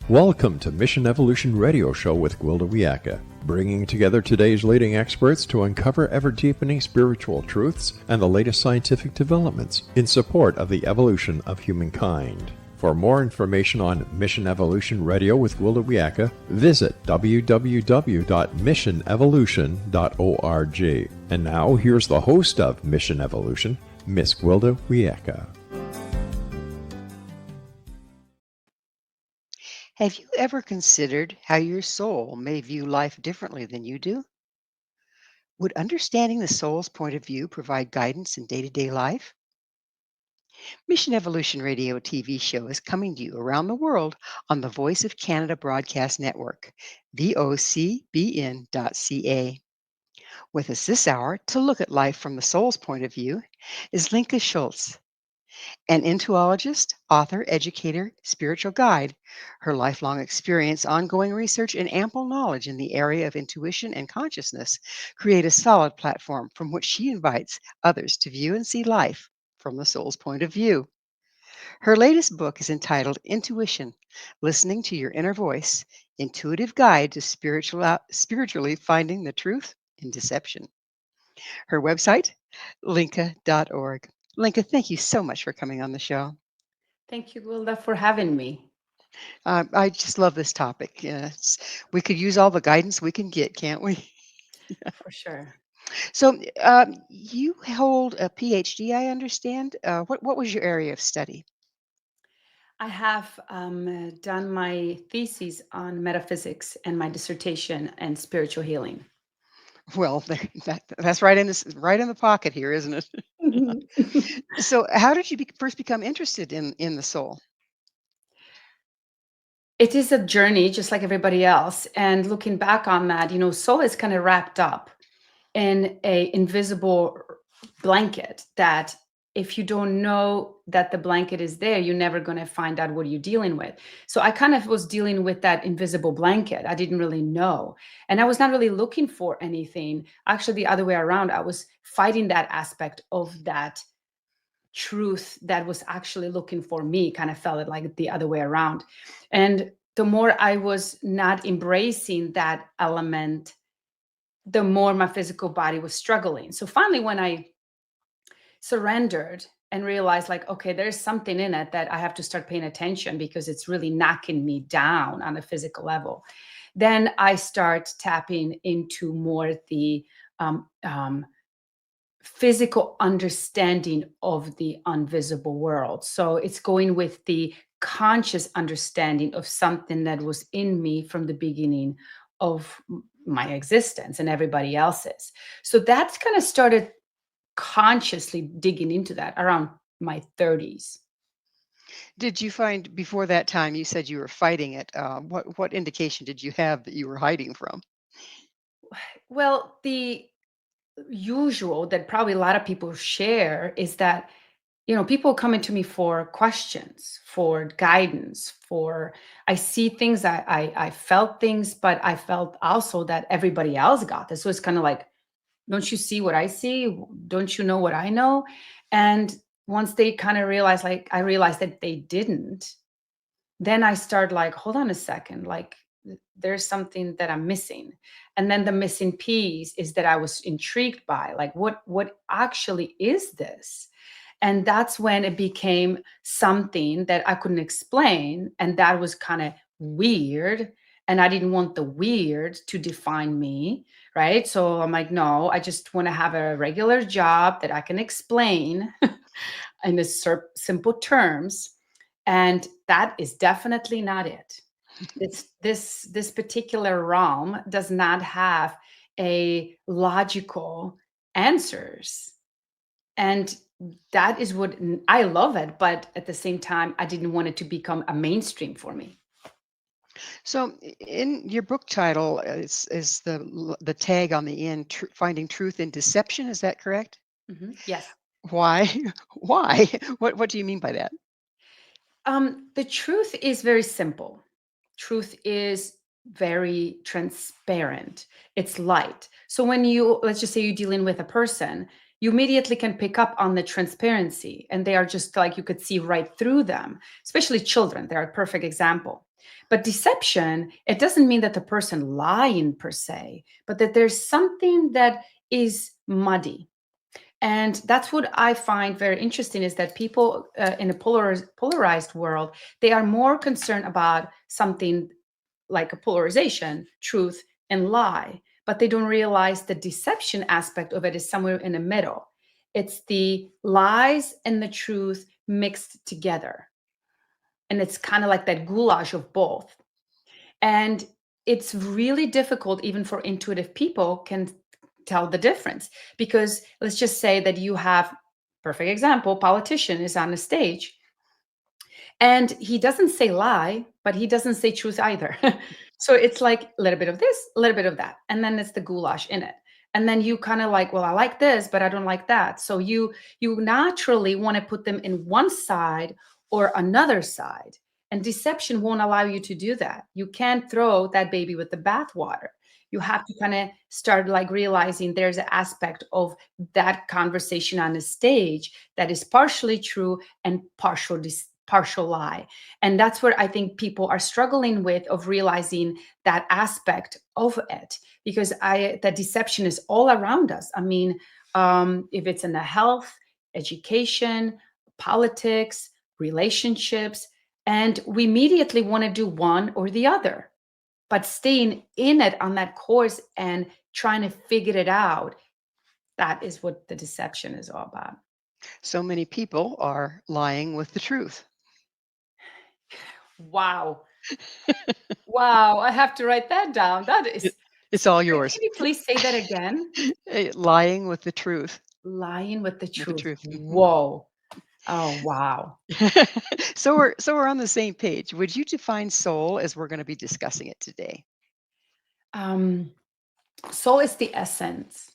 Welcome to Mission Evolution Radio Show with Gwilda Wiyaka, bringing together today's leading experts to uncover ever-deepening spiritual truths and the latest scientific developments in support of the evolution of humankind. For more information on Mission Evolution Radio with Gwilda Wiyaka, visit www.missionevolution.org. And now, here's the host of Mission Evolution, Miss Gwilda Wiyaka. Have you ever considered how your soul may view life differently than you do? Would understanding the soul's point of view provide guidance in day-to-day life? Mission Evolution Radio TV show is coming to you around the world on the Voice of Canada Broadcast Network, vocbn.ca. With us this hour to look at life from the soul's point of view is Lenka Schulze, an Intuologist, author, educator, spiritual guide. Her lifelong experience, ongoing research, and ample knowledge in the area of intuition and consciousness create a solid platform from which she invites others to view and see life from the soul's point of view. Her latest book is entitled Intuition, Listening to Your Inner Voice, Intuitive Guide to Spiritually Finding the Truth in Deception. Her website, lenka.org. Lenka, thank you so much for coming on the show. Thank you, Gwilda, for having me. I just love this topic. We could use all the guidance we can get, can't we? For sure. So you hold a Ph.D., I understand. What was your area of study? I have done my thesis on metaphysics and my dissertation and spiritual healing. Well, that's right in the pocket here, isn't it? Mm-hmm. So how did you first become interested in the soul? It is a journey just like everybody else. And looking back on that, soul is kind of wrapped up in a invisible blanket that if you don't know that the blanket is there, you're never going to find out what you're dealing with. So I kind of was dealing with that invisible blanket. I didn't really know. And I was not really looking for anything. Actually, the other way around, I was fighting that aspect of that truth that was actually looking for me, kind of felt it like the other way around. And the more I was not embracing that element, the more my physical body was struggling. So finally, when I surrendered and realized like, okay, there's something in it that I have to start paying attention because it's really knocking me down on a physical level, then I start tapping into more the physical understanding of the invisible world. So it's going with the conscious understanding of something that was in me from the beginning of my existence and everybody else's. So that's kind of started consciously digging into that around my 30s. Did you find before that time, you said you were fighting it, what indication did you have that you were hiding from? Well, the usual that probably a lot of people share is that people coming to me for questions, for guidance, I see things, I felt things, but I felt also that everybody else got this. So it's kind of like, don't you see what I see? Don't you know what I know? And once they kind of realize, like I realized that they didn't, then I start like, hold on a second, like there's something that I'm missing. And then the missing piece is that I was intrigued by like, what actually is this? And that's when it became something that I couldn't explain. And that was kind of weird. And I didn't want the weird to define me. Right. So I'm like, no, I just want to have a regular job that I can explain in simple terms. And that is definitely not it. This particular realm does not have a logical answers. And that is what I love it. But at the same time, I didn't want it to become a mainstream for me. So in your book title is the tag on the end, Finding Truth in Deception. Is that correct? Mm-hmm. Yes. Why? Why? What do you mean by that? The truth is very simple. Truth is very transparent. It's light. So when let's just say you're dealing with a person, you immediately can pick up on the transparency, and they are just like, you could see right through them, especially children. They're a perfect example. But deception, it doesn't mean that the person lying per se, but that there's something that is muddy. And that's what I find very interesting, is that people in a polarized world, they are more concerned about something like a polarization, truth and lie, but they don't realize the deception aspect of it is somewhere in the middle. It's the lies and the truth mixed together. And it's kind of like that goulash of both. And it's really difficult, even for intuitive people can tell the difference, because let's just say that you have, perfect example, politician is on the stage and he doesn't say lie, but he doesn't say truth either. So it's like a little bit of this, a little bit of that, and then it's the goulash in it. And then you kind of like, well, I like this, but I don't like that. So you naturally want to put them in one side or another side. And deception won't allow you to do that. You can't throw that baby with the bathwater. You have to kind of start like realizing there's an aspect of that conversation on the stage that is partially true and partial lie. And that's where I think people are struggling with, of realizing that aspect of it, because the deception is all around us. I mean, if it's in the health, education, politics, relationships, and we immediately want to do one or the other. But staying in it on that course and trying to figure it out, that is what the deception is all about. So many people are lying with the truth. Wow. Wow, I have to write that down. That is, It's all can yours. you please say that again? Lying with the truth. Lying with the With the truth. truth. Whoa. Oh, wow. So we're on the same page. Would you define soul as we're going to be discussing it today? Um, soul is the essence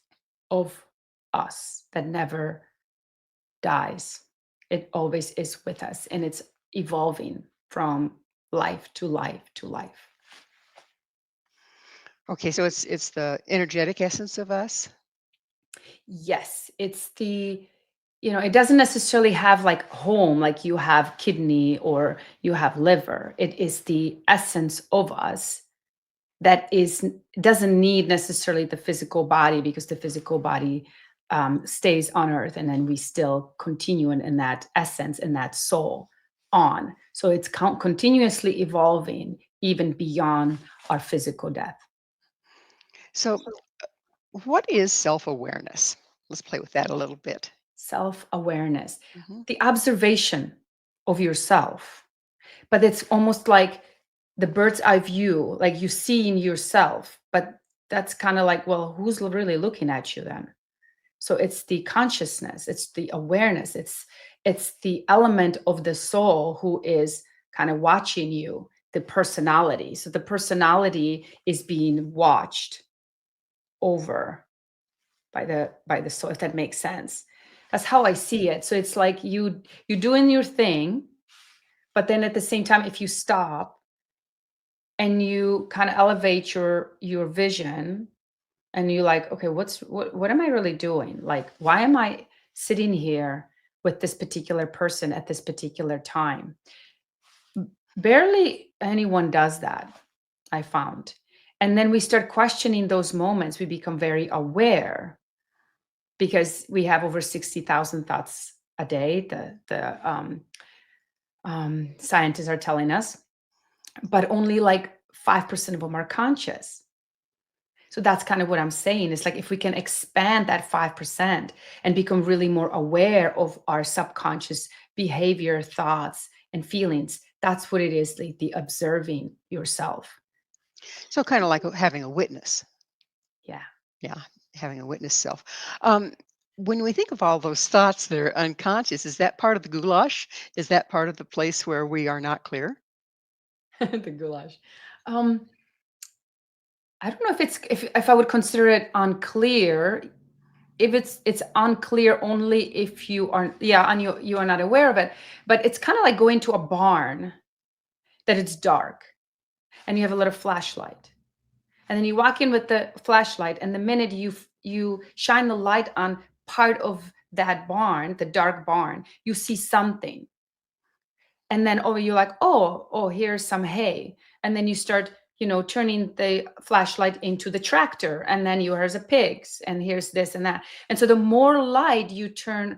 of us that never dies. It always is with us, and it's evolving from life to life to life. Okay, so it's the energetic essence of us. Yes, it's the, it doesn't necessarily have like home, like you have kidney or you have liver. It is the essence of us that doesn't need necessarily the physical body, because the physical body stays on earth, and then we still continue in that essence and that soul on. So it's continuously evolving even beyond our physical death. So what is self-awareness? Let's play with that a little bit. Self-awareness, Mhm. the observation of yourself, but it's almost like the bird's eye view, like you see in yourself, but that's kind of like, well, who's really looking at you then? So it's the consciousness, it's the awareness, it's the element of the soul who is kind of watching you, the personality. So the personality is being watched over by the soul, if that makes sense. That's how I see it. So it's like you doing your thing, but then at the same time, if you stop and you kind of elevate your vision, and you like, okay, what am I really doing? Like, why am I sitting here with this particular person at this particular time? Barely anyone does that, I found. And then we start questioning those moments. We become very aware, because we have over 60,000 thoughts a day. The scientists are telling us, but only like 5% of them are conscious. So that's kind of what I'm saying. It's like, if we can expand that 5% and become really more aware of our subconscious behavior, thoughts, and feelings, that's what it is, like the observing yourself. So kind of like having a witness. Yeah. Yeah, having a witness self. Um, when we think of all those thoughts that are unconscious, is that part of the goulash? Is that part of the place where we are not clear? The goulash. Um, I don't know if I would consider it unclear. If it's unclear only if you are, yeah, and you are not aware of it. But it's kind of like going to a barn that it's dark and you have a little flashlight. And then you walk in with the flashlight, and the minute you shine the light on part of that barn, the dark barn, you see something. And then, oh, you're like, oh, here's some hay. And then you start, turning the flashlight into the tractor. And then here's a pigs, and here's this and that. And so the more light you turn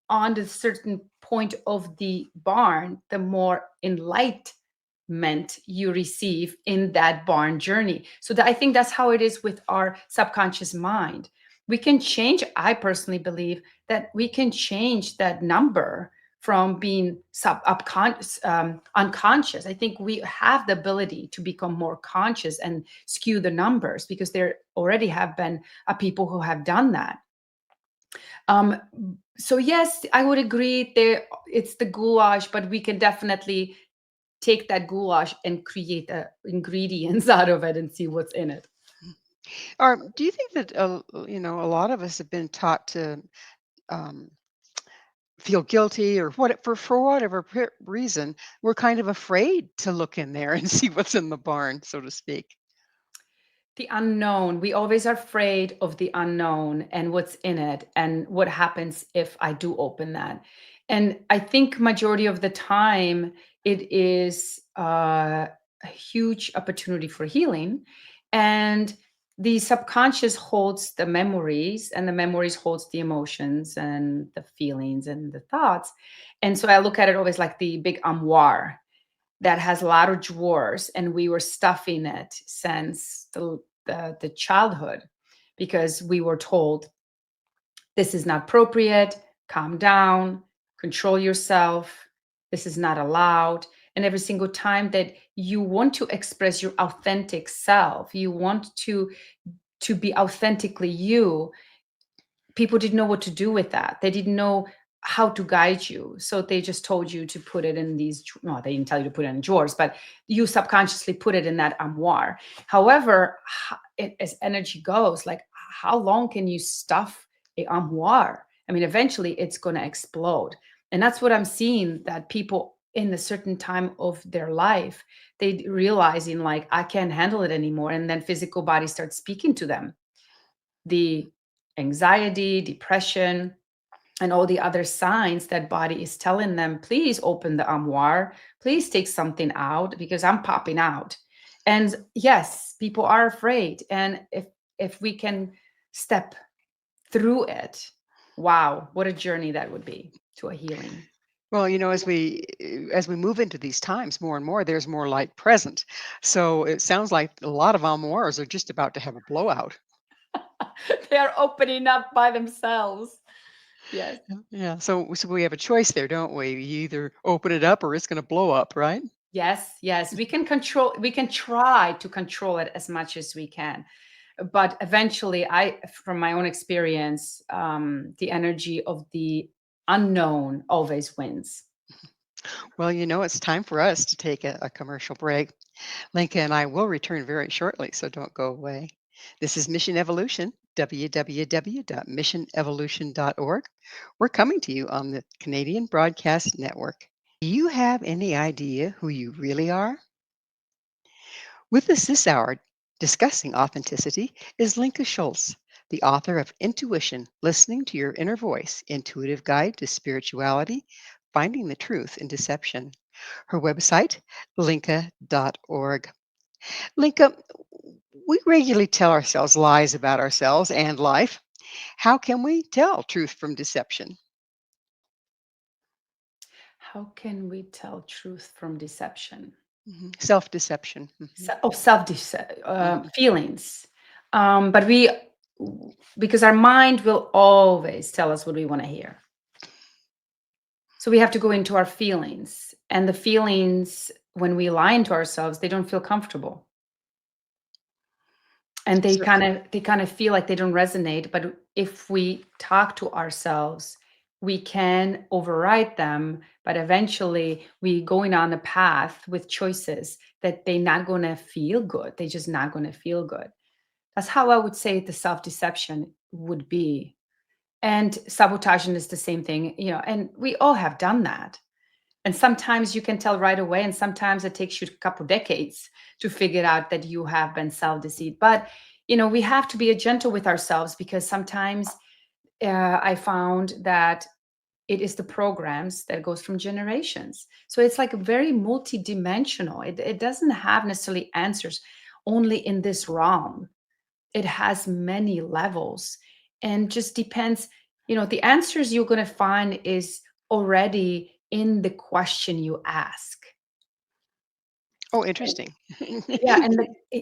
on to a certain point of the barn, the more enlightenment you receive in that barn journey. So I think that's how it is with our subconscious mind. We can change, I personally believe that we can change that number from being unconscious. I think we have the ability to become more conscious and skew the numbers, because there already have been people who have done that. So yes, I would agree there it's the goulash, but we can definitely take that goulash and create the ingredients out of it and see what's in it. Or do you think that a lot of us have been taught to um, feel guilty, or for whatever reason, we're kind of afraid to look in there and see what's in the barn, so to speak? The unknown. We always are afraid of the unknown and what's in it and what happens if I do open that. And I think majority of the time it is a huge opportunity for healing. And the subconscious holds the memories, and the memories holds the emotions and the feelings and the thoughts. And so I look at it always like the big armoire that has a lot of drawers, and we were stuffing it since the childhood, because we were told this is not appropriate, calm down, control yourself, this is not allowed. And every single time that you want to express your authentic self, you want to be authentically you, people didn't know what to do with that. They didn't know how to guide you. So they just told you to put it in these, no, they didn't tell you to put it in drawers, but you subconsciously put it in that armoire. However, as energy goes, like how long can you stuff a armoire? I mean, eventually it's going to explode. And that's what I'm seeing, that people in a certain time of their life, they realizing like, I can't handle it anymore. And then physical body starts speaking to them. The anxiety, depression, and all the other signs that body is telling them, please open the armoire, please take something out because I'm popping out. And yes, people are afraid. And if we can step through it, wow, what a journey that would be to a healing. Well, as we move into these times more and more, there's more light present. So it sounds like a lot of armoires are just about to have a blowout. They are opening up by themselves. Yes. Yeah. So we have a choice there, don't we? You either open it up or it's going to blow up, right? Yes, we can try to control it as much as we can. But eventually, from my own experience, the energy of the unknown always wins. Well, it's time for us to take a commercial break. Lenka and I will return very shortly, so don't go away. This is Mission Evolution, www.missionevolution.org. We're coming to you on the Canadian Broadcast Network. Do you have any idea who you really are? With us this hour, discussing authenticity, is Lenka Schulze, the author of Intuition, Listening to Your Inner Voice, Intuitive Guide to Spirituality, Finding the Truth in Deception. Her website, linka.org. Lenka, we regularly tell ourselves lies about ourselves and life. How can we tell truth from deception? How can we tell truth from deception? Self-deception. Feelings. But because our mind will always tell us what we want to hear. So we have to go into our feelings, and the feelings, when we lie into ourselves, they don't feel comfortable. And they So- kind of feel like they don't resonate. But if we talk to ourselves, we can override them. But eventually we going on a path with choices that they're not going to feel good. They're just not going to feel good. That's how I would say the self-deception would be. And sabotaging is the same thing, and we all have done that. And sometimes you can tell right away, and sometimes it takes you a couple decades to figure out that you have been self-deceived. But, we have to be gentle with ourselves, because sometimes I found that it is the programs that goes from generations. So it's like very multidimensional. It doesn't have necessarily answers only in this realm. It has many levels, and just depends, the answers you're going to find is already in the question you ask. Oh, interesting. Yeah,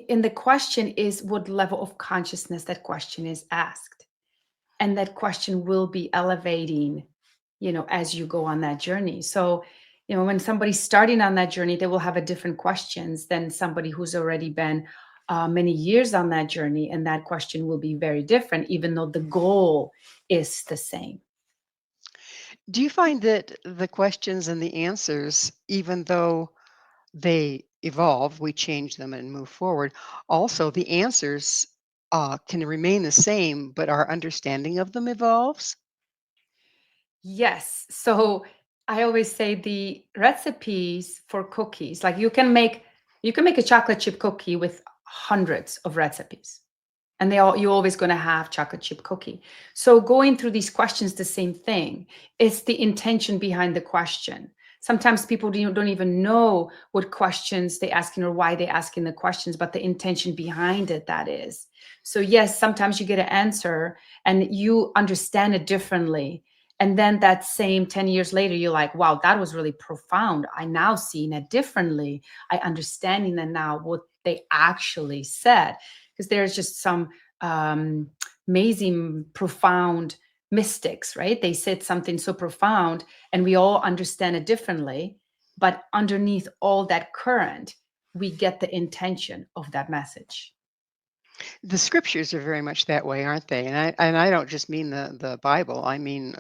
and the question is what level of consciousness that question is asked. And that question will be elevating, as you go on that journey. So, when somebody's starting on that journey, they will have a different questions than somebody who's already been many years on that journey, and that question will be very different, even though the goal is the same. Do you find that the questions and the answers, even though they evolve, we change them and move forward, also the answers can remain the same, but our understanding of them evolves? Yes. So I always say the recipes for cookies, like you can make a chocolate chip cookie with hundreds of recipes. And you're always going to have chocolate chip cookie. So going through these questions, the same thing. It's the intention behind the question. Sometimes people don't even know what questions they're asking or why they're asking the questions, but the intention behind it, that is. So yes, sometimes you get an answer and you understand it differently. And then that same 10 years later, you're like, wow, that was really profound. I now seeing it differently. I understanding that now what they actually said, because there's just some amazing, profound mystics, right? They said something so profound and we all understand it differently. But underneath all that current, we get the intention of that message. The scriptures are very much that way, aren't they? And I don't just mean the Bible. I mean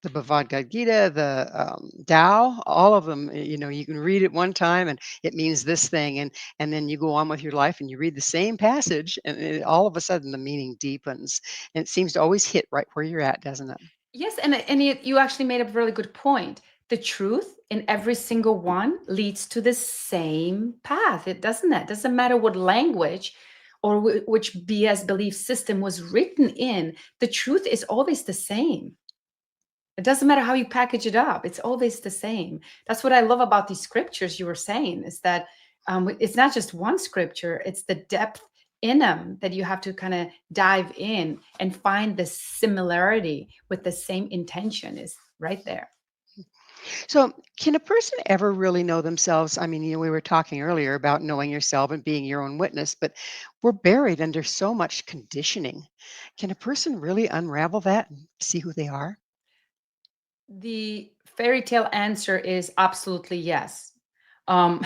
the Bhagavad Gita, the Tao, all of them. You can read it one time and it means this thing, and then you go on with your life and you read the same passage, and all of a sudden the meaning deepens, and it seems to always hit right where you're at, doesn't it? Yes, and you actually made a really good point. The truth in every single one leads to the same path. It doesn't. It doesn't matter what language or which BS belief system was written in. The truth is always the same. It doesn't matter how you package it up. It's always the same. That's what I love about these scriptures you were saying, is that it's not just one scripture, it's the depth in them that you have to kind of dive in and find the similarity with the same intention is right there. So, can a person ever really know themselves? I mean, we were talking earlier about knowing yourself and being your own witness, but we're buried under so much conditioning. Can a person really unravel that and see who they are? The fairy tale answer is absolutely yes. Um,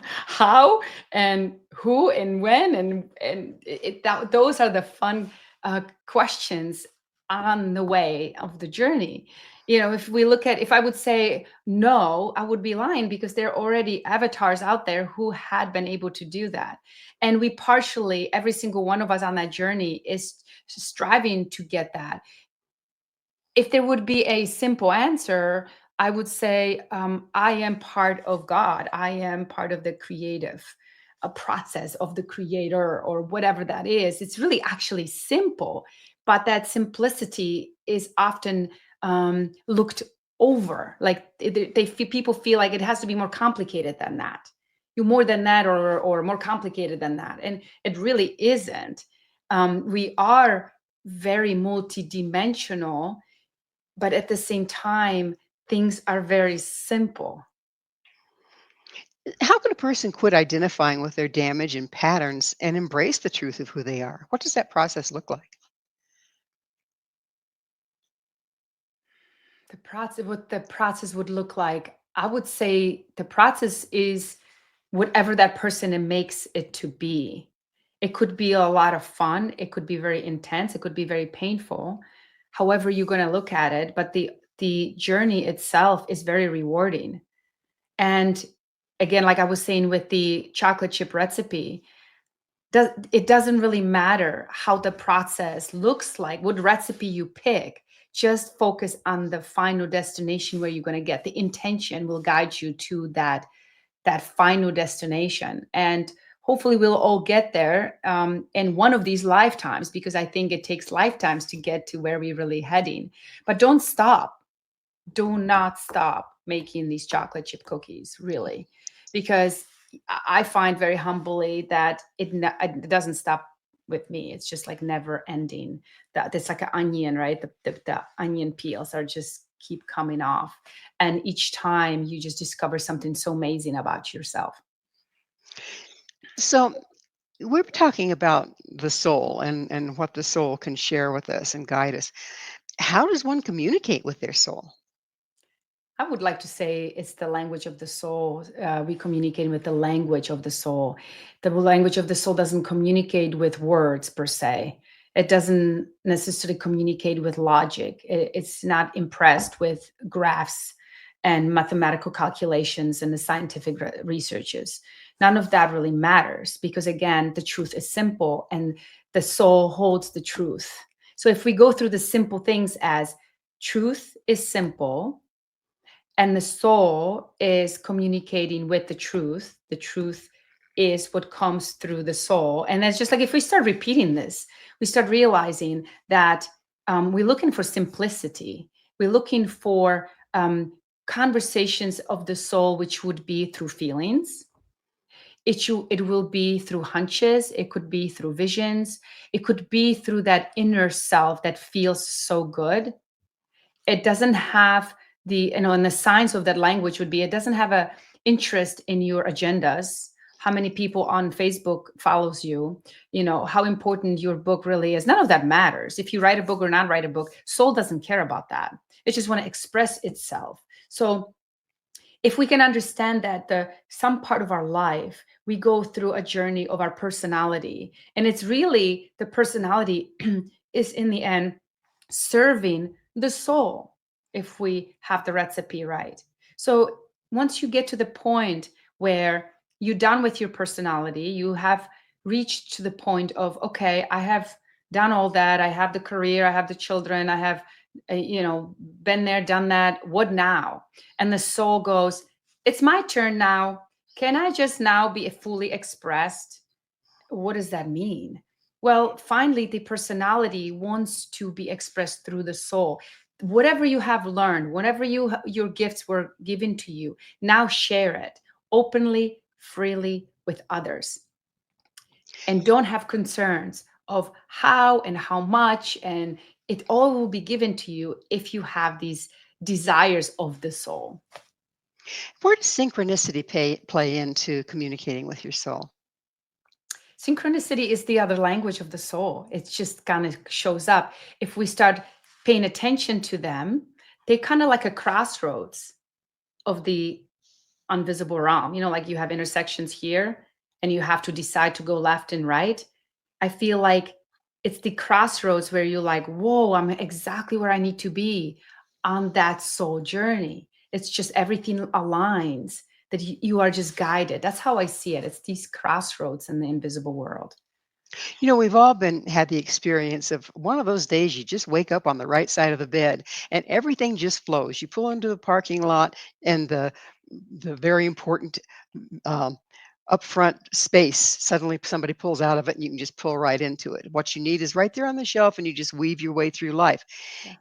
how and who and when those are the fun questions on the way of the journey. If I would say no, I would be lying, because there are already avatars out there who had been able to do that, and we partially, every single one of us on that journey is striving to get that. If there would be a simple answer, I would say, I am part of God. I am part of the creative a process of the creator, or whatever that is. It's really actually simple, but that simplicity is often looked over. Like people feel like it has to be more complicated than that. You're more than that, or more complicated than that, and it really isn't. We are very multidimensional, but at the same time, things are very simple. How can a person quit identifying with their damage and patterns and embrace the truth of who they are? What does that process look like? What the process would look like, I would say the process is whatever that person makes it to be. It could be a lot of fun, it could be very intense, it could be very painful, however you're going to look at it, but the journey itself is very rewarding. And again, like I was saying with the chocolate chip recipe, it doesn't really matter how the process looks like, what recipe you pick. Just focus on the final destination where you're going to get. The intention will guide you to that final destination, and hopefully we'll all get there in one of these lifetimes, because I think it takes lifetimes to get to where we're really heading. But don't stop. do not stop making these chocolate chip cookies, really, because I find very humbly that it doesn't stop with me. It's just like never ending. That it's like an onion, right? The onion peels are just keep coming off, and each time you just discover something so amazing about yourself. So we're talking about the soul and what the soul can share with us and guide us. How does one communicate with their soul? I would like to say it's the language of the soul. We communicate with the language of the soul. The language of the soul doesn't communicate with words per se. It doesn't necessarily communicate with logic. It's not impressed with graphs and mathematical calculations and the scientific researches. None of that really matters because, again, the truth is simple and the soul holds the truth. So if we go through the simple things as truth is simple, and the soul is communicating with the truth is what comes through the soul. And it's just like if we start repeating this, we start realizing that we're looking for simplicity, we're looking for conversations of the soul, which would be through feelings. It will be through hunches, it could be through visions, it could be through that inner self that feels so good. It doesn't have the, and the science of that language would be, it doesn't have a interest in your agendas, how many people on Facebook follows you, how important your book really is. None of that matters. If you write a book or not write a book, soul doesn't care about that. It just want to express itself. So if we can understand that some part of our life we go through a journey of our personality, and it's really the personality is in the end serving the soul if we have the recipe right. So once you get to the point where you're done with your personality, you have reached to the point of, okay, I have done all that, I have the career, I have the children, I have been there, done that, what now? And the soul goes, it's my turn now. Can I just now be fully expressed? What does that mean? Well, finally, the personality wants to be expressed through the soul. Whatever you have learned, whatever your gifts were given to you, now share it openly, freely with others. And don't have concerns of how and how much, and it all will be given to you if you have these desires of the soul. Where does synchronicity play into communicating with your soul? Synchronicity is the other language of the soul. It just kind of shows up. If we start paying attention to them, they're kind of like a crossroads of the invisible realm. Like you have intersections here and you have to decide to go left and right. I feel like it's the crossroads where you're like, whoa, I'm exactly where I need to be on that soul journey. It's just everything aligns, that you are just guided. That's how I see it. It's these crossroads in the invisible world. We've all had the experience of one of those days you just wake up on the right side of the bed and everything just flows. You pull into the parking lot and the very important um, upfront space, suddenly somebody pulls out of it and you can just pull right into it. What you need is right there on the shelf and you just weave your way through life. Yeah.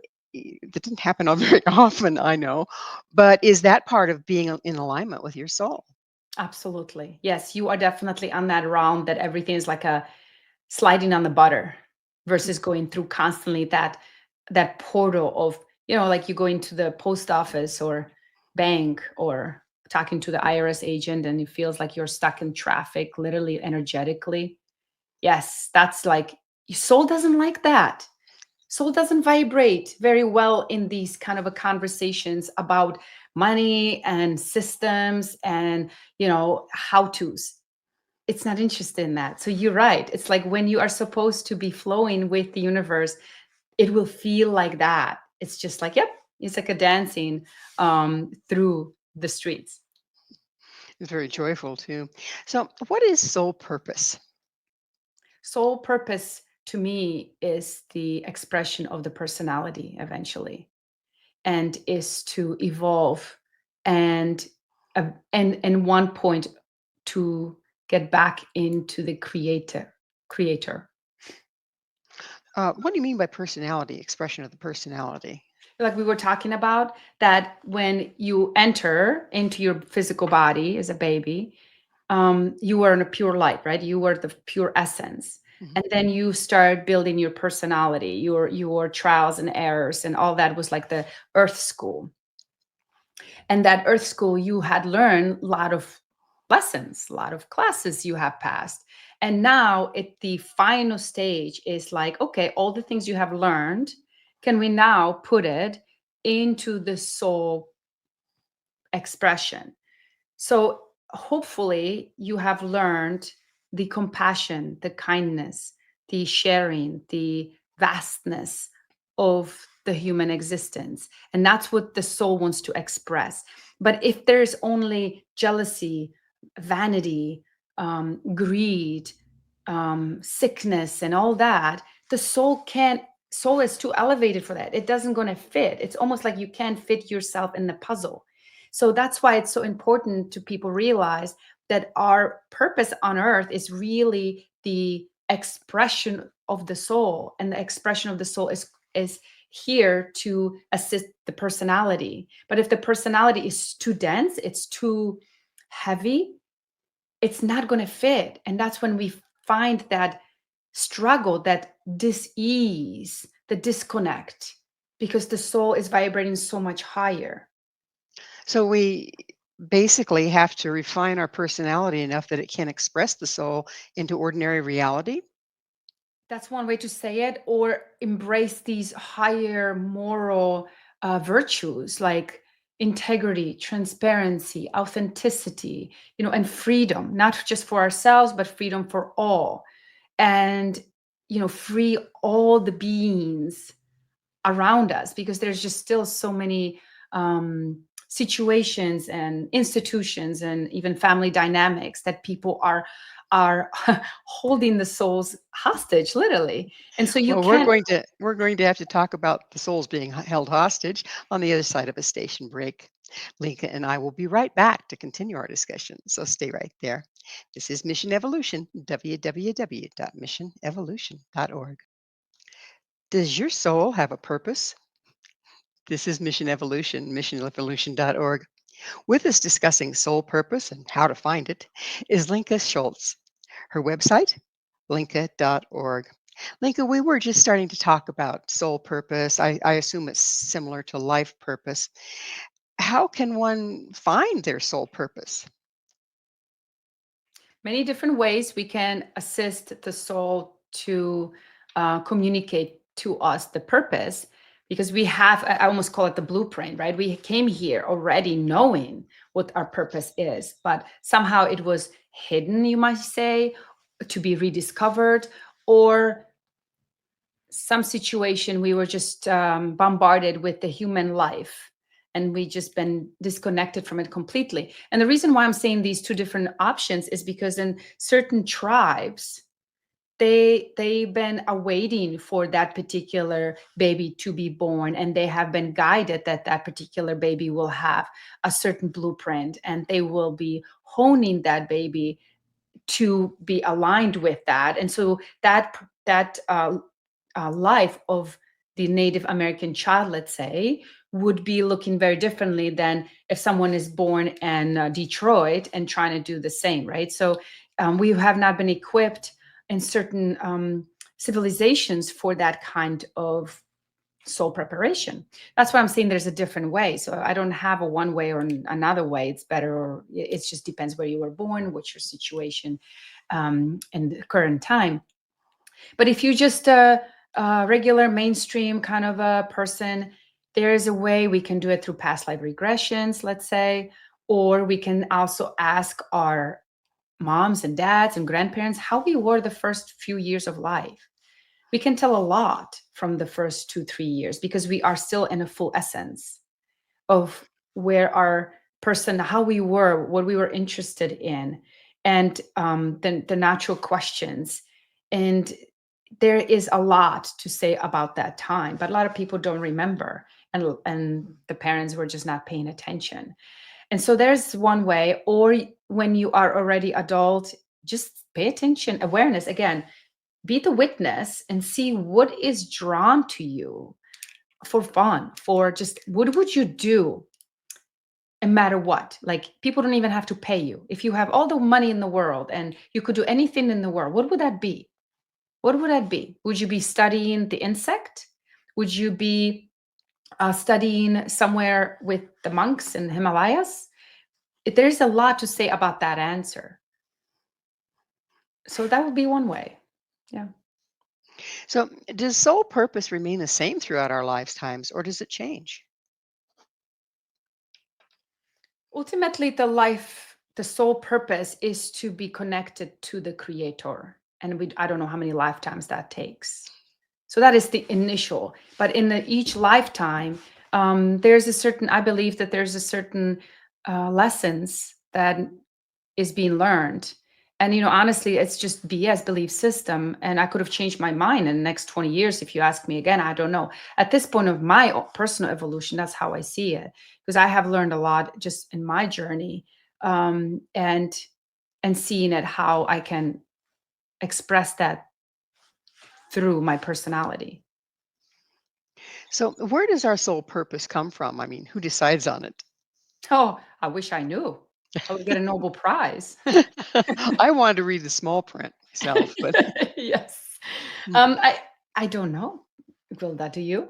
That didn't happen very often, I know, but is that part of being in alignment with your soul? Absolutely. Yes, you are definitely on that realm that everything is like a sliding on the butter versus going through constantly that portal of, like you go into the post office or bank or talking to the IRS agent and it feels like you're stuck in traffic, literally energetically. Yes, that's like your soul doesn't like that. Soul doesn't vibrate very well in these kind of a conversations about money and systems and how to's. It's not interested in that. So you're right. It's like when you are supposed to be flowing with the universe, it will feel like that. It's just like, yep, it's like a dancing through the streets. It's very joyful too. So, what is soul purpose? Soul purpose to me is the expression of the personality eventually, and is to evolve and and one point to get back into the creator. What do you mean by personality, expression of the personality? like we were talking about, that when you enter into your physical body as a baby, you were in a pure light, right? You were the pure essence. Mhm. And then you start building your personality, your trials and errors, and all that was like the earth school. And that earth school, you had learned a lot of lessons, a lot of classes you have passed. And now at the final stage is like, okay, all the things you have learned, can we now put it into the soul expression? So hopefully you have learned the compassion, the kindness, the sharing, the vastness of the human existence. And that's what the soul wants to express. But if there's only jealousy, vanity, greed, sickness, and all that, the soul is too elevated for that. It doesn't going to fit. It's almost like you can't fit yourself in the puzzle. So that's why it's so important to people realize that our purpose on earth is really the expression of the soul, and the expression of the soul is here to assist the personality. But if the personality is too dense, it's too heavy, it's not going to fit. And that's when we find that struggle, that dis-ease, the disconnect, because the soul is vibrating so much higher. So we basically have to refine our personality enough that it can express the soul into ordinary reality. That's one way to say it, or embrace these higher moral virtues like integrity, transparency, authenticity, and freedom, not just for ourselves, but freedom for all. And, free all the beings around us, because there's just still so many situations and institutions and even family dynamics that people are holding the souls hostage, literally. And so you Well, can't. we're going to have to talk about the souls being held hostage on the other side of a station break. Lenka and I will be right back to continue our discussion, so stay right there. This is Mission Evolution, www.missionevolution.org. Does your soul have a purpose? This is Mission Evolution, missionevolution.org. With us discussing soul purpose and how to find it is Lenka Schulze. Her website, lenka.org. Lenka, we were just starting to talk about soul purpose. I assume it's similar to life purpose. How can one find their soul purpose? Many different ways we can assist the soul to communicate to us the purpose, because we have, I almost call it the blueprint, right? We came here already knowing what our purpose is, but somehow it was hidden, you might say, to be rediscovered, or some situation we were just bombarded with the human life, and we just been disconnected from it completely. And the reason why I'm saying these two different options is because in certain tribes, they've been awaiting for that particular baby to be born, and they have been guided that that particular baby will have a certain blueprint, and they will be honing that baby to be aligned with that. And so that life of the Native American child, let's say, would be looking very differently than if someone is born in Detroit and trying to do the same, right? So we have not been equipped in certain civilizations for that kind of soul preparation. That's why I'm saying there's a different way. So I don't have a one way or another way. It's better, or it just depends where you were born, what's your situation in the current time. But if you just a regular mainstream kind of a person, there is a way we can do it through past life regressions, let's say, or we can also ask our moms and dads and grandparents how we were the first few years of life. We can tell a lot from the first 2-3 years, because we are still in a full essence of where our person, how we were, what we were interested in, and the natural questions. And there is a lot to say about that time, but a lot of people don't remember, and the parents were just not paying attention. And so there's one way. Or when you are already adult, just pay attention, awareness again, be the witness and see what is drawn to you. for fun, for just what would you do no matter what? Like people don't even have to pay you. If you have all the money in the world and you could do anything in the world, what would that be? What would that be? Would you be studying the insect? Would you be studying somewhere with the monks in the Himalayas? There's a lot to say about that answer. So that would be one way. Yeah. So, does soul purpose remain the same throughout our lifetimes, or does it change? Ultimately, the sole purpose is to be connected to the creator. And I don't know how many lifetimes that takes. So that is the initial. But in each lifetime, there's a certain, I believe that there's a certain lessons that is being learned. And, honestly, it's just BS belief system. And I could have changed my mind in the next 20 years if you ask me again. I don't know. At this point of my personal evolution, that's how I see it. Because I have learned a lot just in my journey, and seeing it how I can express that through my personality. So, where does our soul purpose come from? I mean, who decides on it? Oh, I wish I knew. I would get a Nobel Prize. I wanted to read the small print myself, but Yes. mm, I don't know. Gwilda, do you?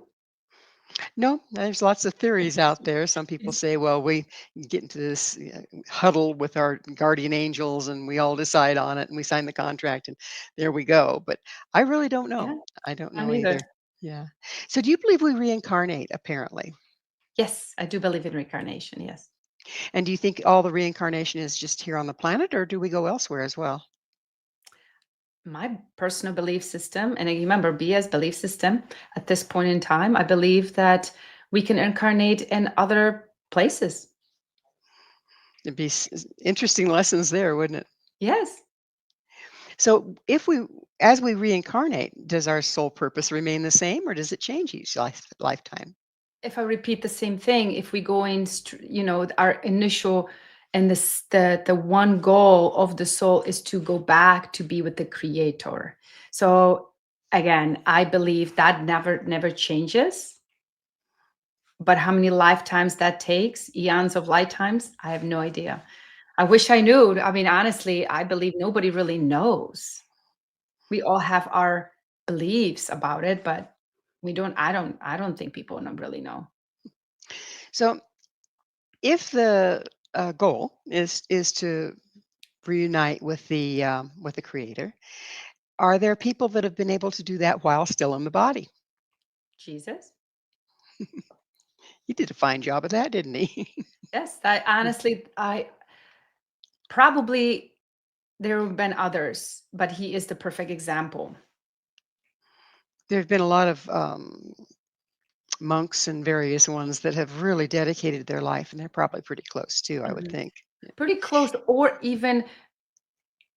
no, there's lots of theories out there. Some people Yes. say, well, we get into this huddle with our guardian angels and we all decide on it and we sign the contract and there we go. But I really don't know. Yeah, I don't I know neither. either. Yeah. So, do you believe we reincarnate, apparently? Yes, I do believe in reincarnation. Yes. And do you think all the reincarnation is just here on the planet, or do we go elsewhere as well? My personal belief system, and I remember BS belief system at this point in time, I believe that we can incarnate in other places. It'd be interesting lessons there, wouldn't it? Yes. So, as we reincarnate, does our soul purpose remain the same, or does it change each lifetime? If I repeat the same thing, if we go in, our initial and the one goal of the soul is to go back to be with the creator. So again, I believe that never changes. But how many lifetimes that takes, eons of lifetimes, I have no idea. I wish I knew. I mean, honestly, I believe nobody really knows. We all have our beliefs about it, but I don't think people don't really know. So, if the goal is to reunite with the Creator, are there people that have been able to do that while still in the body? Jesus? He did a fine job of that, didn't he? Yes, I honestly, I probably there have been others, but he is the perfect example. There have been a lot of monks and various ones that have really dedicated their life, and they're probably pretty close too, I would Mhm. think. Pretty close, or even,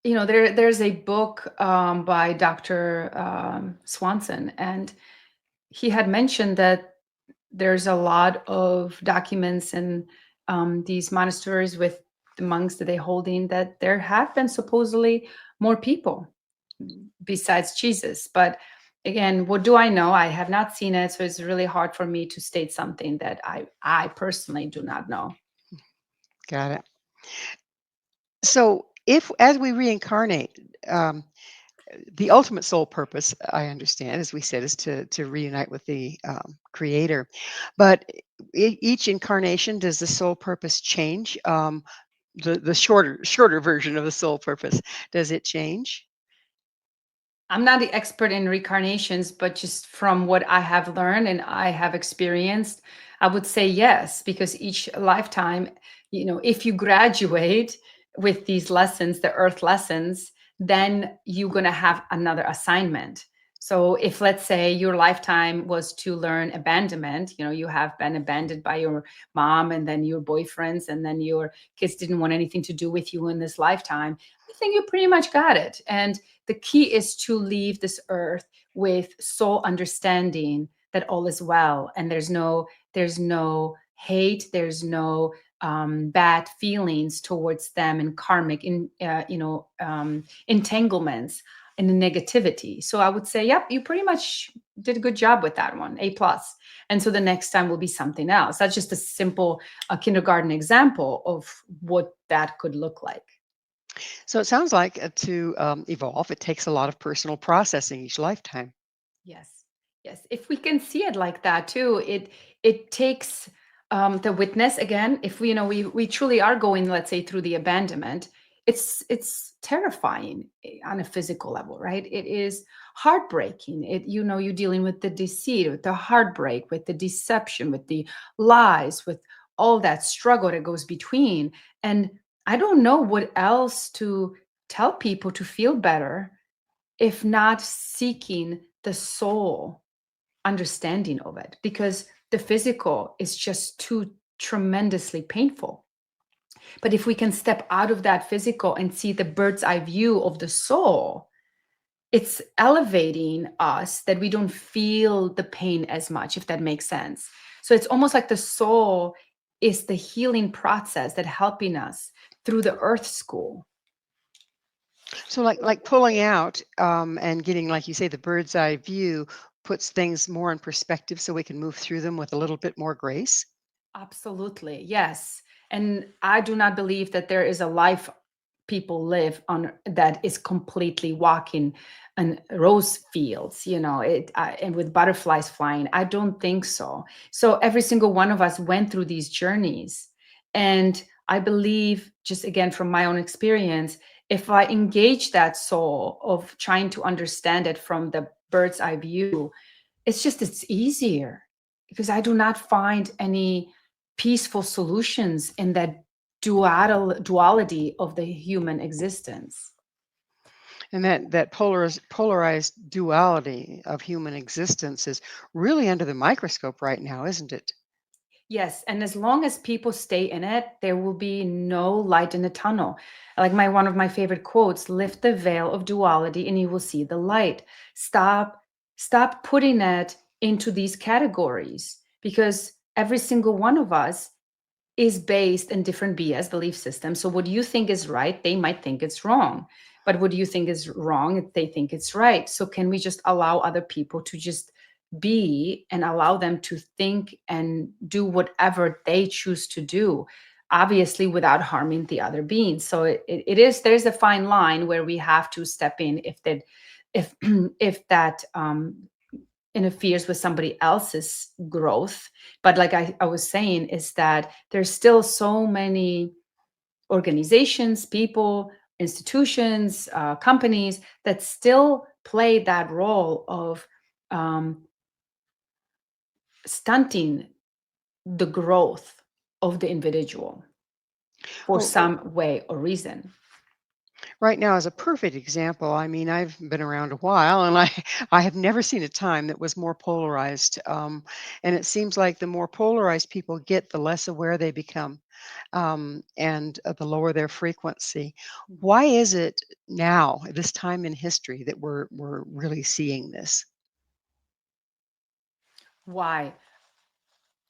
there's a book by Dr. Swanson, and he had mentioned that there's a lot of documents in these monasteries with the monks that they holding that there have been supposedly more people besides Jesus. But again, what do I know? I have not seen it, so it's really hard for me to state something that I personally do not know. Got it. So, if as we reincarnate, the ultimate soul purpose, I understand, as we said, is to reunite with the Creator. But each incarnation, does the soul purpose change? The shorter version of the soul purpose, does it change? I'm not the expert in reincarnations, but just from what I have learned and I have experienced, I would say yes, because each lifetime, if you graduate with these lessons, the earth lessons, then you're going to have another assignment. So if, let's say, your lifetime was to learn abandonment, you have been abandoned by your mom and then your boyfriends, and then your kids didn't want anything to do with you in this lifetime, I think you pretty much got it. And the key is to leave this earth with soul understanding that all is well, and there's no hate, there's no bad feelings towards them and karmic entanglements. in the negativity. So I would say, yep, you pretty much did a good job with that one, A plus. And so the next time will be something else. That's just a simple kindergarten example of what that could look like. So it sounds like to evolve, it takes a lot of personal processing each lifetime. Yes, yes. If we can see it like that too, it takes the witness again. If we, we truly are going, let's say, through the abandonment, it's terrifying on a physical level, right? It is heartbreaking. You're dealing with the deceit, with the heartbreak, with the deception, with the lies, with all that struggle that goes between. And I don't know what else to tell people to feel better if not seeking the soul understanding of it, because the physical is just too tremendously painful. But if we can step out of that physical and see the bird's eye view of the soul, it's elevating us that we don't feel the pain as much, if that makes sense. So it's almost like the soul is the healing process that helping us through the earth school. So like pulling out and getting, like you say, the bird's eye view puts things more in perspective so we can move through them with a little bit more grace. Absolutely, yes. And I do not believe that there is a life people live on that is completely walking on rose fields, and with butterflies flying. I don't think so. So every single one of us went through these journeys. And I believe, just again from my own experience, if I engage that soul of trying to understand it from the bird's eye view, it's easier, because I do not find any peaceful solutions in that duality of the human existence. And that polarized duality of human existence is really under the microscope right now, isn't it? Yes, and as long as people stay in it, there will be no light in the tunnel. Like one of my favorite quotes, lift the veil of duality and you will see the light. Stop putting it into these categories, because every single one of us is based in different BS belief systems. So what you think is right, they might think it's wrong. But what you think is wrong, they think it's right. So can we just allow other people to just be and allow them to think and do whatever they choose to do, obviously without harming the other beings? So there's a fine line where we have to step in if if that interferes with somebody else's growth. But like I was saying, is that there's still so many organizations, people, institutions, companies that still play that role of um, stunting the growth of the individual for Well, some way or reason. right now is a perfect example. I mean, I've been around a while, and I have never seen a time that was more polarized. And it seems like the more polarized people get, the less aware they become, and the lower their frequency. Why is it now, at this time in history, that we're really seeing this? Why?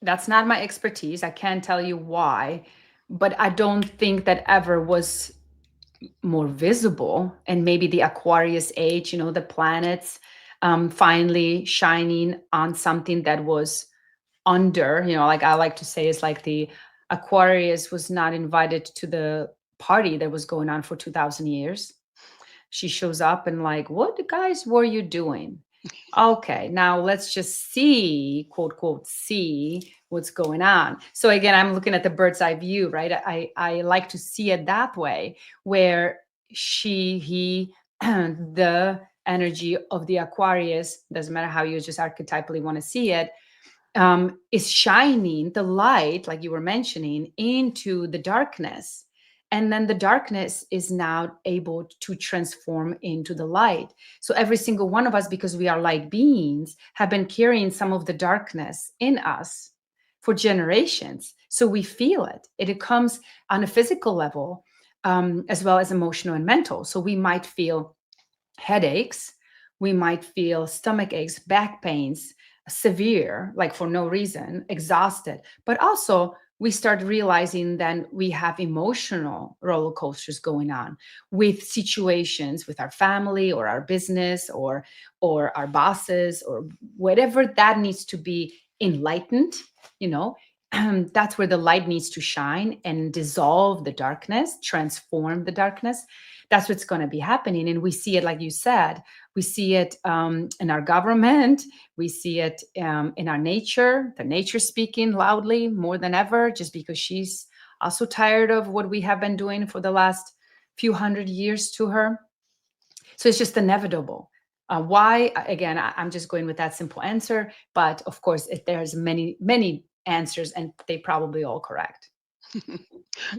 That's not my expertise. I can't tell you why, but I don't think that ever was more visible. And maybe the Aquarius age, the planets finally shining on something that was under, like I like to say, is like the Aquarius was not invited to the party that was going on for 2000 years. She shows up and like, what guys were you doing? Okay, now let's just see, quote, quote, see what's going on. So again, I'm looking at the bird's eye view, right? I like to see it that way, where he, the energy of the Aquarius, doesn't matter how you just archetypally want to see it, is shining the light, like you were mentioning, into the darkness. And then the darkness is now able to transform into the light. So every single one of us, because we are light beings, have been carrying some of the darkness in us for generations. So we feel it. It comes on a physical level, as well as emotional and mental. So we might feel headaches, we might feel stomach aches, back pains, severe, like for no reason, exhausted. But also, we start realizing then we have emotional roller coasters going on with situations with our family or our business or our bosses or whatever that needs to be enlightened, you know. That's where the light needs to shine and dissolve the darkness, transform the darkness. That's what's going to be happening. And we see it, like you said, we see it in our government. We see it in our nature, the nature speaking loudly more than ever, just because she's also tired of what we have been doing for the last few hundred years to her. So it's just inevitable. Why? Again, I'm just going with that simple answer. But of course, there's many, many answers, and they probably all correct.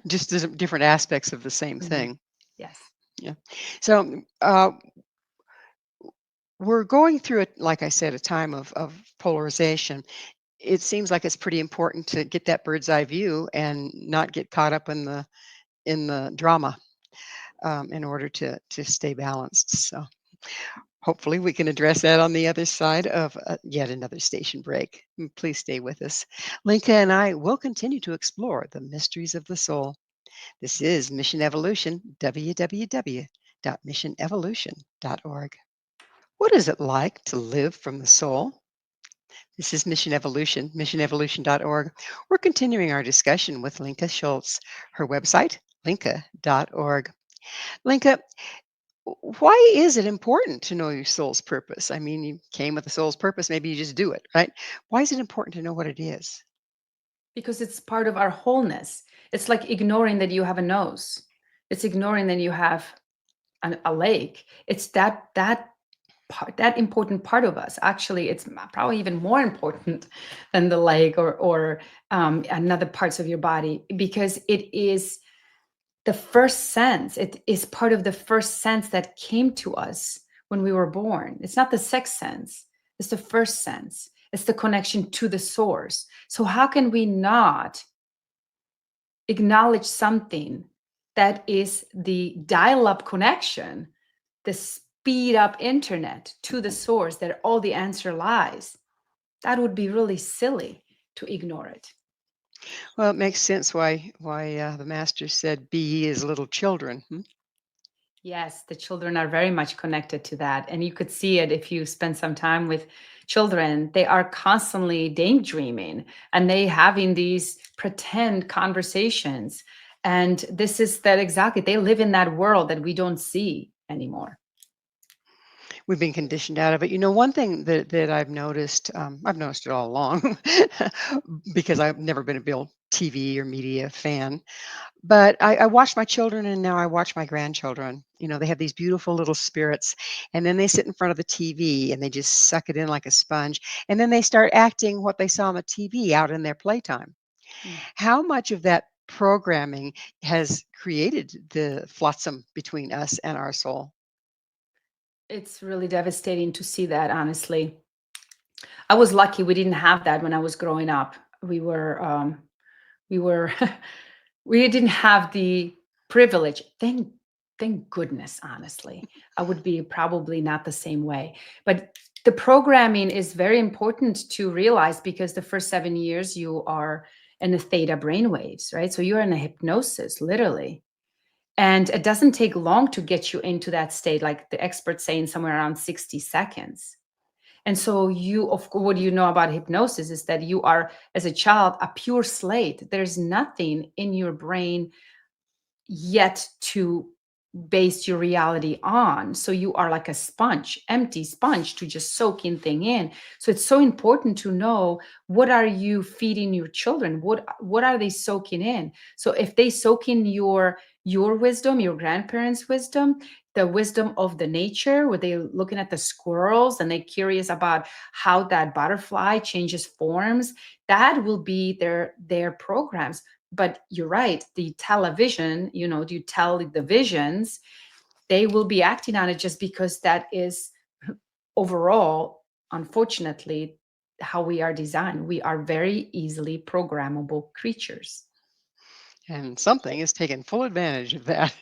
Just different aspects of the same Mhm. thing. Yes. Yeah. So we're going through it, like I said, a time of polarization. It seems like it's pretty important to get that bird's eye view and not get caught up in the drama in order to stay balanced. So hopefully we can address that on the other side of yet another station break. Please stay with us. Lenka and I will continue to explore the mysteries of the soul. This is Mission Evolution, www.missionevolution.org. What is it like to live from the soul? This is Mission Evolution, missionevolution.org. We're continuing our discussion with Lenka Schulze. Her website, lenka.org. Lenka, why is it important to know your soul's purpose? I mean, you came with a soul's purpose, maybe you just do it, right? Why is it important to know what it is? Because it's part of our wholeness. It's like ignoring that you have a nose. It's ignoring that you have a leg. It's that part, that important part of us. Actually, it's probably even more important than the leg or another parts of your body, because it is the first sense. It is part of the first sense that came to us when we were born. It's not the sixth sense. It's the first sense. It's the connection to the source. So how can we not acknowledge something that is the dial-up connection, the speed up internet to the source that all the answer lies? That would be really silly to ignore it. Well, it makes sense why the master said, "Be ye as little children." Yes, the children are very much connected to that. And you could see it if you spend some time with children. They are constantly daydreaming and they having these pretend conversations. And this is that exactly, they live in that world that we don't see anymore. We've been conditioned out of it. You know, one thing that I've noticed it all along because I've never been a real TV or media fan. But I watch my children and now I watch my grandchildren. You know, they have these beautiful little spirits, and then they sit in front of the TV and they just suck it in like a sponge. And then they start acting what they saw on the TV out in their playtime. Mm. How much of that programming has created the flotsam between us and our soul? It's really devastating to see that, honestly. I was lucky we didn't have that when I was growing up. We were we didn't have the privilege. Thank goodness, honestly. I would be probably not the same way. But the programming is very important to realize, because the first 7 years you are in the theta brainwaves, right? So you're in a hypnosis, literally. And it doesn't take long to get you into that state, like the experts saying somewhere around 60 seconds. And so what you know about hypnosis is that you are, as a child, a pure slate. There's nothing in your brain yet to base your reality on. So you are like a sponge, empty sponge, to just soak in thing in. So it's so important to know, what are you feeding your children? What are they soaking in? So if they soak in your wisdom, your grandparents' wisdom, the wisdom of the nature, where they're looking at the squirrels and they're curious about how that butterfly changes forms, that will be their programs. But you're right, the television, you tell the visions, they will be acting on it, just because that is overall, unfortunately, how we are designed. We are very easily programmable creatures. And something is taking full advantage of that.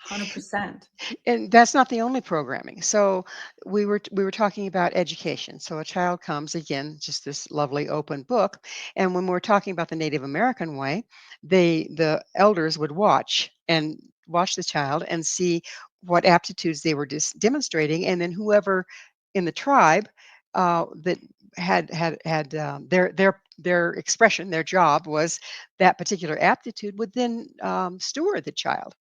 100%. And that's not the only programming. So we were talking about education. So a child comes, again, just this lovely open book, and when we're talking about the Native American way, the elders would watch the child and see what aptitudes they were demonstrating, and then whoever in the tribe that had their expression, their job was that particular aptitude, would then steward the child.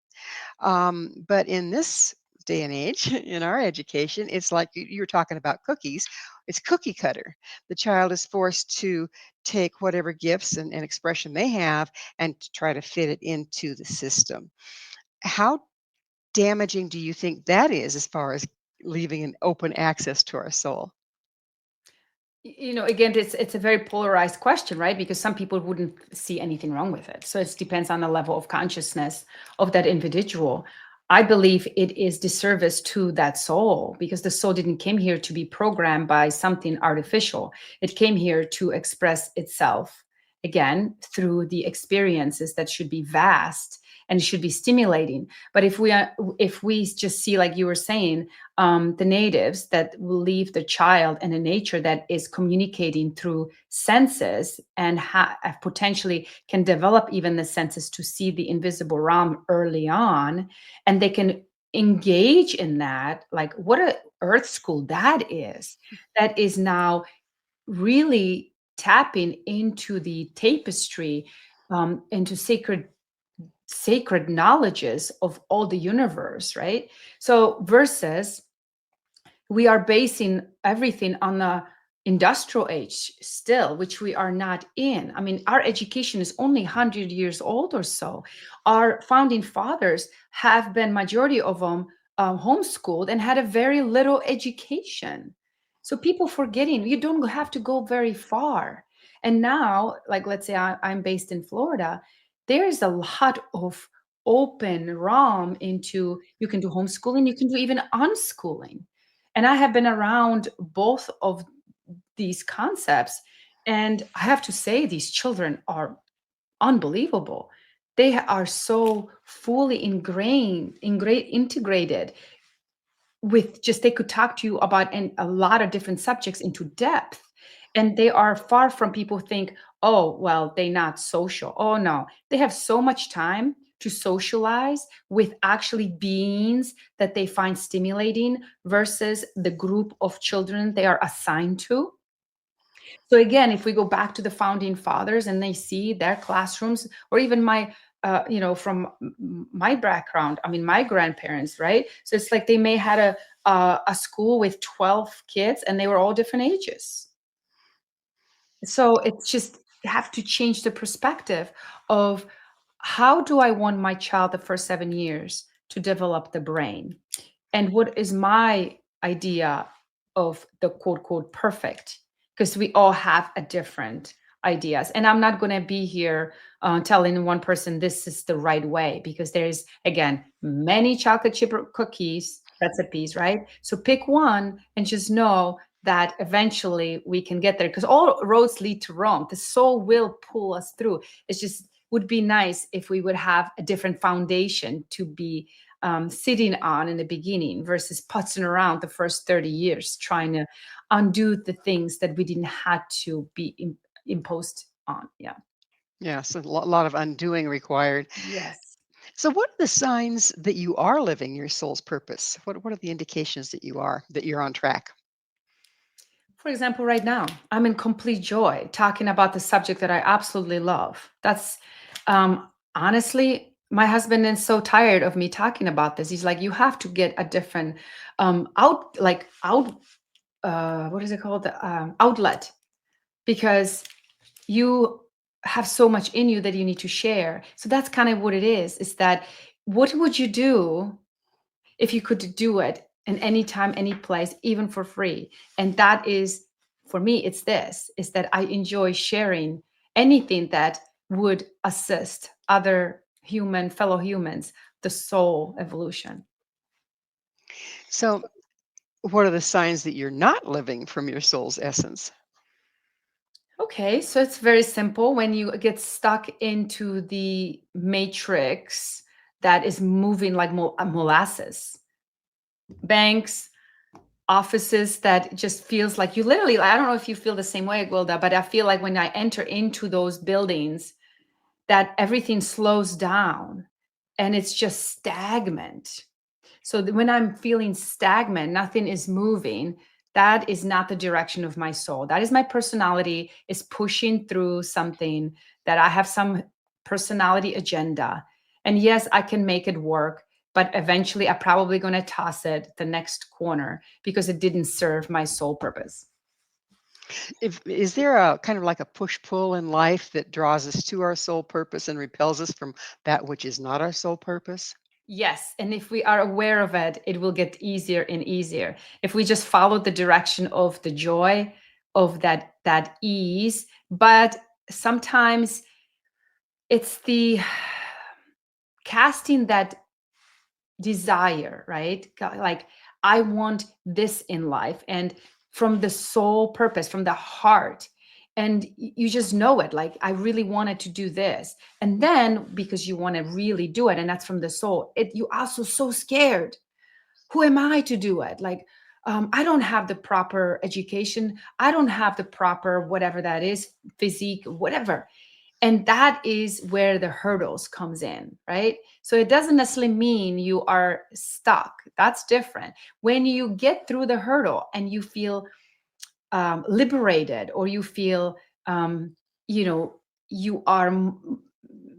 But in this day and age, in our education, it's like you were talking about cookies. It's cookie cutter. The child is forced to take whatever gifts and expression they have and to try to fit it into the system. How damaging do you think that is as far as leaving an open access to our soul? Again, it's a very polarized question, right? Because some people wouldn't see anything wrong with it. So it depends on the level of consciousness of that individual. I believe it is disservice to that soul, because the soul didn't came here to be programmed by something artificial. It came here to express itself, again, through the experiences that should be vast and should be stimulating. But if we just see, like you were saying, the natives that will leave the child in a nature that is communicating through senses and potentially can develop even the senses to see the invisible realm early on, and they can engage in that. Like, what a earth school that is now really tapping into the tapestry, into sacred knowledges of all the universe, right? So versus we are basing everything on the industrial age still, which we are not in. I mean, our education is only 100 years old or so. Our founding fathers have been, majority of them, homeschooled and had a very little education. So people forgetting, you don't have to go very far. And now, like, let's say I'm based in Florida, there is a lot of open realm into, you can do homeschooling, you can do even unschooling. And I have been around both of these concepts. And I have to say, these children are unbelievable. They are so fully integrated with, just they could talk to you about a lot of different subjects into depth. And they are far from people think, oh, well, they not social. Oh no, they have so much time to socialize with actually beings that they find stimulating versus the group of children they are assigned to. So again, if we go back to the founding fathers and they see their classrooms, or even my, from my background, I mean, my grandparents, right? So it's like they may had a school with 12 kids and they were all different ages. So it's just have to change the perspective of, how do I want my child the first 7 years to develop the brain? And what is my idea of the quote, quote, perfect? Because we all have a different ideas. And I'm not going to be here telling one person this is the right way, because there's, again, many chocolate chip cookies recipes, right? So pick one and just know that eventually we can get there, because all roads lead to Rome. The soul will pull us through. It's just would be nice if we would have a different foundation to be sitting on in the beginning, versus putzing around the first 30 years trying to undo the things that we didn't have to be imposed on. Yeah. Yes, a lot of undoing required. Yes. So, what are the signs that you are living your soul's purpose? What are the indications that you're on track? For example, right now, I'm in complete joy talking about the subject that I absolutely love. That's honestly, my husband is so tired of me talking about this. He's like, you have to get a different what is it called? Outlet, because you have so much in you that you need to share. So that's kind of what it is that, what would you do if you could do it in any time, any place, even for free? And that is, for me, it's this, is that I enjoy sharing anything that would assist other fellow humans, the soul evolution. So, what are the signs that you're not living from your soul's essence? Okay, so it's very simple. When you get stuck into the matrix that is moving like molasses, banks, offices that just feels like you literally, I don't know if you feel the same way, Gwilda, but I feel like when I enter into those buildings, that everything slows down and it's just stagnant. So when I'm feeling stagnant, nothing is moving, that is not the direction of my soul. That is my personality is pushing through something that I have some personality agenda. And yes, I can make it work, but eventually I'm probably going to toss it the next corner because it didn't serve my soul purpose. Is there a kind of like a push-pull in life that draws us to our soul purpose and repels us from that which is not our soul purpose? Yes, and if we are aware of it, it will get easier and easier. If we just follow the direction of the joy, of that ease, but sometimes it's the casting that desire, right? Like I want this in life and from the soul purpose, from the heart. And you just know it, like I really wanted to do this. And then because you want to really do it, and that's from the soul, you also so scared. Who am I to do it? Like, I don't have the proper education. I don't have the proper whatever that is, physique, whatever. And that is where the hurdles comes in, right? So it doesn't necessarily mean you are stuck. That's different. When you get through the hurdle and you feel liberated, or you feel, you know, you are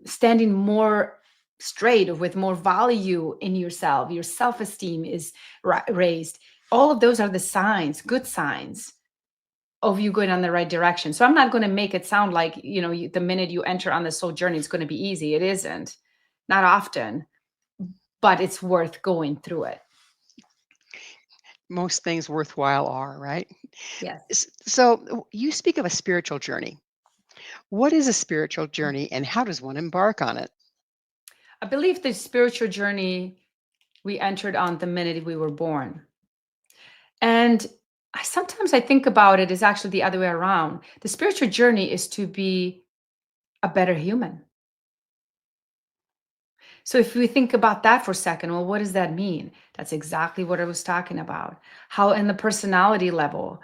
standing more straight or with more value in yourself, your self-esteem is raised. All of those are the signs, good signs of you going on the right direction. So I'm not going to make it sound like, the minute you enter on the soul journey, it's going to be easy. It isn't, not often, but it's worth going through it. Most things worthwhile are, right? Yes. So you speak of a spiritual journey. What is a spiritual journey and how does one embark on it? I believe the spiritual journey we entered on the minute we were born. And sometimes I think about it as actually the other way around. The spiritual journey is to be a better human. So if we think about that for a second, well, what does that mean? That's exactly what I was talking about. How in the personality level,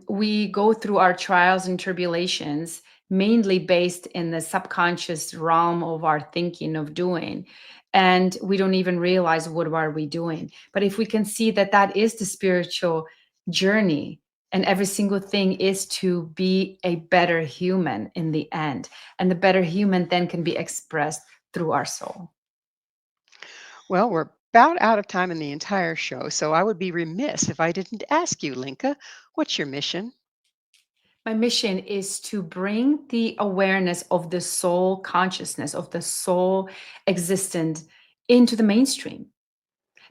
we go through our trials and tribulations, mainly based in the subconscious realm of our thinking of doing. And we don't even realize what are we doing. But if we can see that that is the spiritual journey, and every single thing is to be a better human in the end. And the better human then can be expressed through our soul. Well, we're about out of time in the entire show, so I would be remiss if I didn't ask you, Linka, what's your mission? My mission is to bring the awareness of the soul consciousness, of the soul existence into the mainstream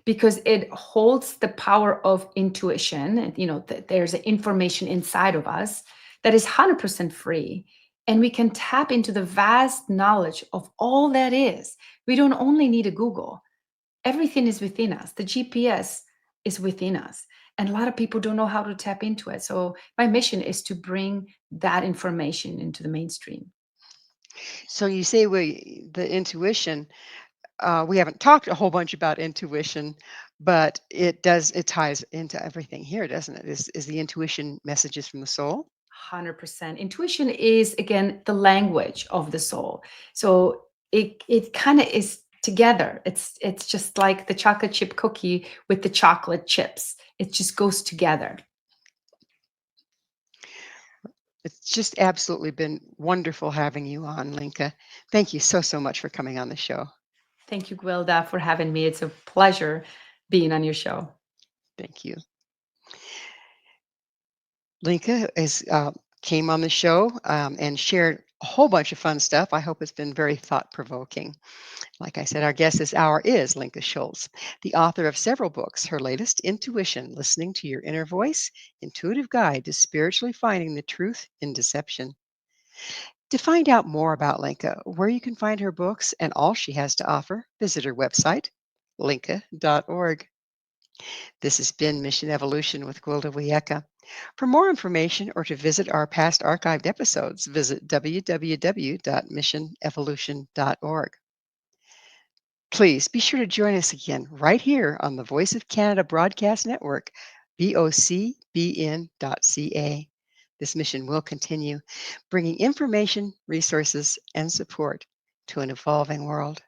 because it holds the power of intuition. And, there's information inside of us that is 100% free. And we can tap into the vast knowledge of all that is. We don't only need a Google. Everything is within us. The GPS is within us. And a lot of people don't know how to tap into it. So my mission is to bring that information into the mainstream. So you say the intuition, we haven't talked a whole bunch about intuition, but it ties into everything here, doesn't it? Is the intuition messages from the soul? 100%. Intuition is again the language of the soul. So it kind of is together. It's just like the chocolate chip cookie with the chocolate chips. It just goes together. It's just absolutely been wonderful having you on, Linka. Thank you so, so much for coming on the show. Thank you, Gwilda, for having me. It's a pleasure being on your show. Thank you. Linka came on the show and shared a whole bunch of fun stuff. I hope it's been very thought provoking. Like I said, our guest this hour is Lenka Schulze, the author of several books. Her latest, Intuition, Listening to Your Inner Voice, Intuitive Guide to Spiritually Finding the Truth in Deception. To find out more about Lenka, where you can find her books and all she has to offer, visit her website, lenka.org. This has been Mission Evolution with Gwilda Wiyaka. For more information or to visit our past archived episodes, visit www.missionevolution.org. Please be sure to join us again right here on the Voice of Canada Broadcast Network, vocbn.ca. This mission will continue, bringing information, resources, and support to an evolving world.